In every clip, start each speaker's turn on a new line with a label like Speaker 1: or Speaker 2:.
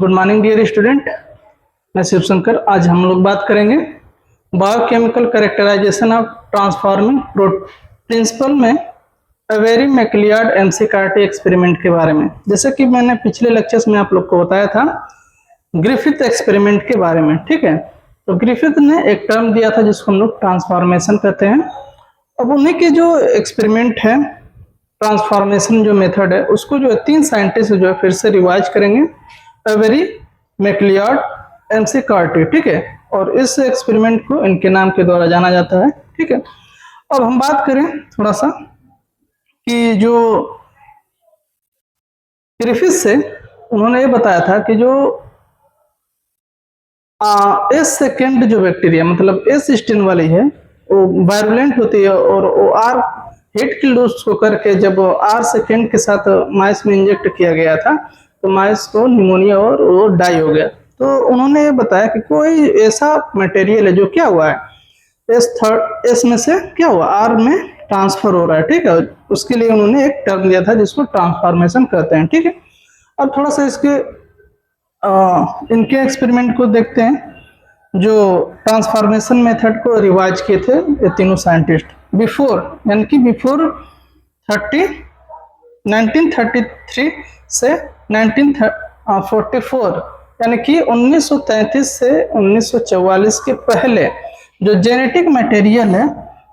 Speaker 1: Good morning dear student, मैं शिव शंकर। आज हम लोग बात करेंगे biochemical characterisation of transforming principle में अवेरी मैकलियार्ड एमसीकार्टी एक्सपेरिमेंट के बारे में। जैसे कि मैंने पिछले लेक्चर्स में आप लोग को बताया था ग्रिफिथ एक्सपेरिमेंट के बारे में, ठीक है। तो ग्रिफिथ ने एक टर्म दिया था जिसको हम लोग ट्रांसफॉर्मेशन कहते हैं। अब उन्हीं के जो एक्सपेरिमेंट है, ट्रांसफॉर्मेशन जो मेथड है, उसको जो है 3 साइंटिस्ट जो है फिर से रिवाइज करेंगे, अवेरी मैकलियार्ड एमसीकार्टी, ठीक है। और इस एक्सपेरिमेंट को इनके नाम के द्वारा जाना जाता है, ठीक है। अब हम बात करें थोड़ा सा कि जो ग्रिफिथ से उन्होंने ये बताया था कि जो एस सेकेंड जो बैक्टीरिया मतलब एस स्टेन वाली है वो वायरुलेंट होती है, और वो आर हीट किल डोज को करके जब आर सेकेंड के साथ माइस में इंजेक्ट किया गया था तो माइस को निमोनिया और वो डाई हो गया। तो उन्होंने ये बताया कि कोई ऐसा मटेरियल है जो क्या हुआ है एस में से क्या हुआ आर में ट्रांसफर हो रहा है, ठीक है। उसके लिए उन्होंने एक टर्म दिया था जिसको ट्रांसफॉर्मेशन कहते हैं, ठीक है। अब थोड़ा सा इसके इनके एक्सपेरिमेंट को देखते हैं जो ट्रांसफॉर्मेशन मेथड को रिवाइज किए थे ये तीनों साइंटिस्ट बिफोर, यानी कि बिफोर 1933 से 1944, यानी कि 1933 से 1944 के पहले जो जेनेटिक मटेरियल है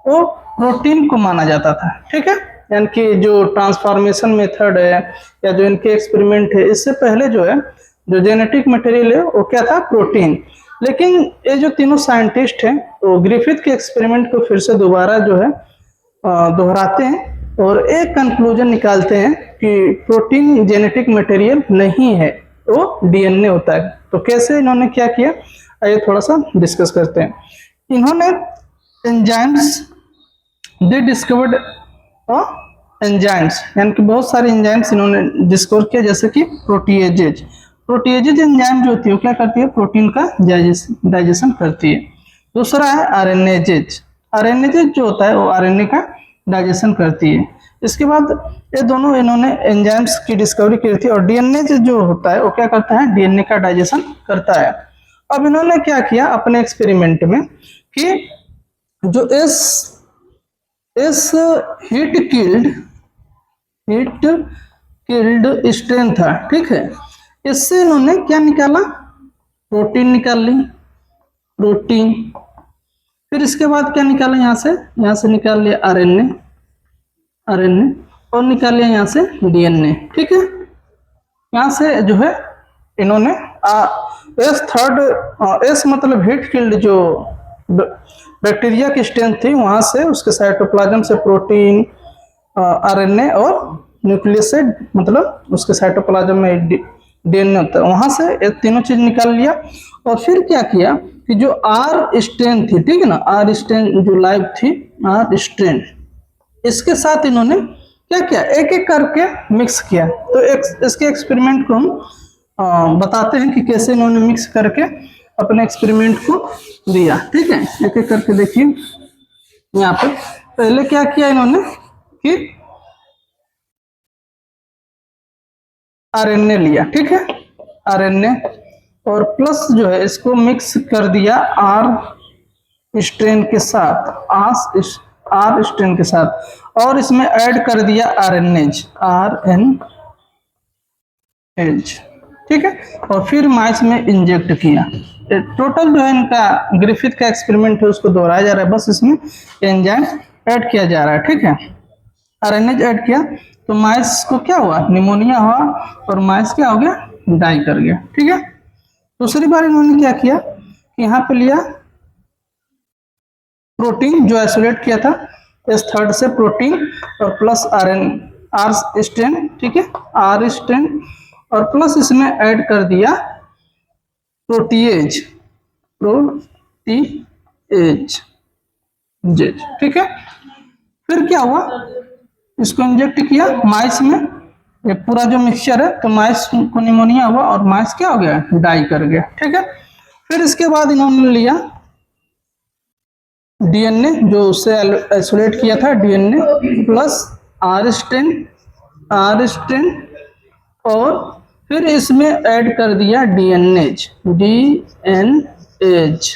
Speaker 1: वो प्रोटीन को माना जाता था, ठीक है। यानी कि जो ट्रांसफॉर्मेशन मेथड है या जो इनके एक्सपेरिमेंट है, इससे पहले जो है जो जेनेटिक मटेरियल है वो क्या था, प्रोटीन। लेकिन ये जो तीनों साइंटिस्ट हैं वो ग्रिफिथ के एक्सपेरिमेंट को फिर से दोबारा जो है दोहराते हैं और एक कंक्लूजन निकालते हैं कि प्रोटीन जेनेटिक मटेरियल नहीं है, वो डीएनए होता है। तो कैसे इन्होंने क्या किया, आइए थोड़ा सा डिस्कस करते हैं। इन्होंने एंजाइम्स दे डिस्कवर्ड एंजाइम्स, यानी कि बहुत सारे एंजाइम्स इन्होंने डिस्कवर किया, जैसे कि प्रोटीएजेज एंजाइम जो होती है वो क्या करती है, प्रोटीन का डाइजेशन करती है। दूसरा है आरएनएजेज जो होता है वो आरएनए का डाइजेशन करती है। इसके बाद ये दोनों इन्होंने एंजाइम्स की डिस्कवरी की थी। और डीएनए जो होता है वो क्या करता है, डीएनए का डाइजेशन करता है। अब इन्होंने क्या किया अपने एक्सपेरिमेंट में कि जो इस हीट किल्ड स्ट्रेन था, ठीक है, इससे इन्होंने क्या निकाला, प्रोटीन निकाल ली, प्रोटीन। फिर इसके बाद क्या निकाला, यहाँ से निकाल लिया आरएनए और निकाल लिया यहाँ से डीएनए, ठीक है। यहाँ से जो है इन्होंने एस मतलब हीट किल्ड जो बैक्टीरिया की स्ट्रेन थी वहां से उसके साइटोप्लाज्म से प्रोटीन, आरएनए और न्यूक्लियोसाइड मतलब उसके साइटोप्लाज्म में डीएनए होता है, वहां से ये तीनों चीज निकाल लिया। और फिर क्या किया कि जो आर स्ट्रेन थी, ठीक है ना, आर स्ट्रेन जो लाइव थी, आर स्ट्रेन, इसके साथ इन्होंने क्या किया, एक एक करके मिक्स किया। तो इसके एक्सपेरिमेंट को हम बताते हैं कि कैसे इन्होंने मिक्स करके अपने एक्सपेरिमेंट को दिया, ठीक है। एक एक करके देखिए यहाँ पर। पहले क्या किया इन्होंने कि आरएनए लिया, ठीक है, आरएनए और प्लस जो है इसको मिक्स कर दिया आर स्ट्रेन के साथ, आर स्ट्रेन के साथ, और इसमें ऐड कर दिया आरएनएज, ठीक है। और फिर माइस में इंजेक्ट किया। टोटल जो है इनका ग्रिफिथ का एक्सपेरिमेंट है उसको दोहराया जा रहा है, बस इसमें एंजाइम ऐड किया जा रहा है, ठीक है। आरएनएज ऐड किया तो माइस को क्या हुआ, निमोनिया हुआ और माइस क्या हो गया, डाई कर गया, ठीक है। दूसरी बार इन्होंने क्या किया, यहाँ पे लिया प्रोटीन जो आइसोलेट किया था इस थर्ड से, प्रोटीन और प्लस आर स्ट्रेन, ठीक है, आर स्ट्रेन, और प्लस इसमें ऐड कर दिया प्रोटीएज, ठीक है। फिर क्या हुआ, इसको इंजेक्ट किया माइस में, ये पूरा जो मिक्सचर है, तो माइस को निमोनिया हुआ और माइस क्या हो गया, डाई कर गया, ठीक है। फिर इसके बाद इन्होंने लिया डीएनए जो उससे आइसोलेट किया था, डीएनए प्लस आर स्ट्रेन और फिर इसमें ऐड कर दिया डीएनएज, डीएनएज,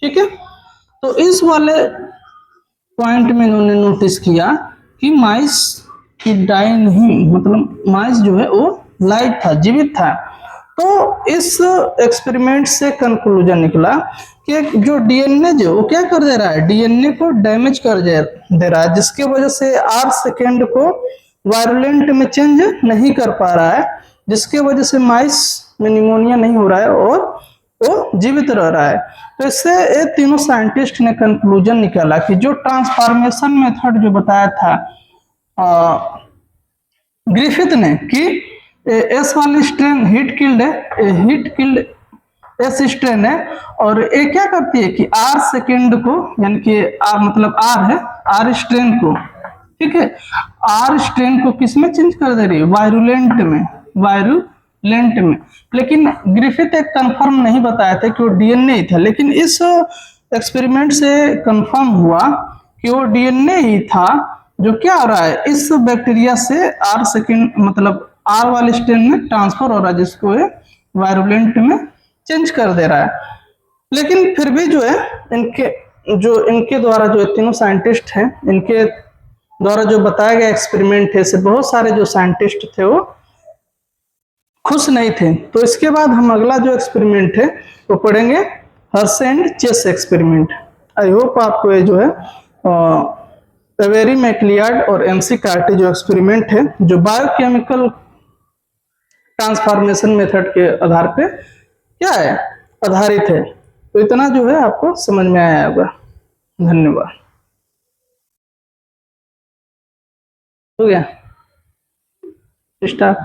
Speaker 1: ठीक है। तो इस वाले पॉइंट में इन्होंने नोटिस किया कि माइस की डाई नहीं, मतलब माइस जो है वो लाइव था, जीवित था। तो इस एक्सपेरिमेंट से कंक्लूजन निकला कि जो डीएनए जो वो क्या कर दे रहा है, डीएनए को डैमेज कर दे रहा है, जिसके वजह से आर सेकेंड को वायरुलेंट में चेंज नहीं कर पा रहा है, जिसके वजह से माइस में निमोनिया नहीं हो रहा है और वो जीवित रह रहा है। तो इससे ये तीनों साइंटिस्ट ने कंक्लूजन निकाला कि जो ट्रांसफॉर्मेशन मेथड जो बताया था ग्रिफिथ ने कि एस वाली स्ट्रेन हीट किल्ड है, हीट किल्ड एस स्ट्रेन है, और ये क्या करती है कि आर सेकेंड को, यानी कि आर मतलब आर है, आर स्ट्रेन को, ठीक है, आर स्ट्रेन को किस में चेंज कर दे रही है, वायरुलेंट में, वायरुलेंट में। लेकिन ग्रिफिथ एक कंफर्म नहीं बताया था कि वो डीएनए ही था, लेकिन इस एक्सपेरिमेंट से कंफर्म हुआ कि वो डीएनए ही था जो क्या हो रहा है, इस बैक्टीरिया से आर सेकेंड मतलब आर वाले स्ट्रेन में ट्रांसफर हो रहा है, जिसको ये वायरुलेंट में चेंज कर दे रहा है। लेकिन फिर भी जो है इनके द्वारा जो तीनों साइंटिस्ट हैं, इनके द्वारा जो बताया गया एक्सपेरिमेंट है, से बहुत सारे जो साइंटिस्ट थे वो खुश नहीं थे। तो इसके बाद हम अगला जो एक्सपेरिमेंट है वो पढ़ेंगे, Hershey and chess experiment. I hope आपको ये जो है एवेरी मैक्लियार्ड और एमसी कार्टी जो एक्सपेरिमेंट है, जो बायोकेमिकल ट्रांसफॉर्मेशन मेथड के आधार पे क्या है, आधारित है। तो इतना जो है आपको समझ में आया होगा। धन्यवाद। हो गया स्टार्ट।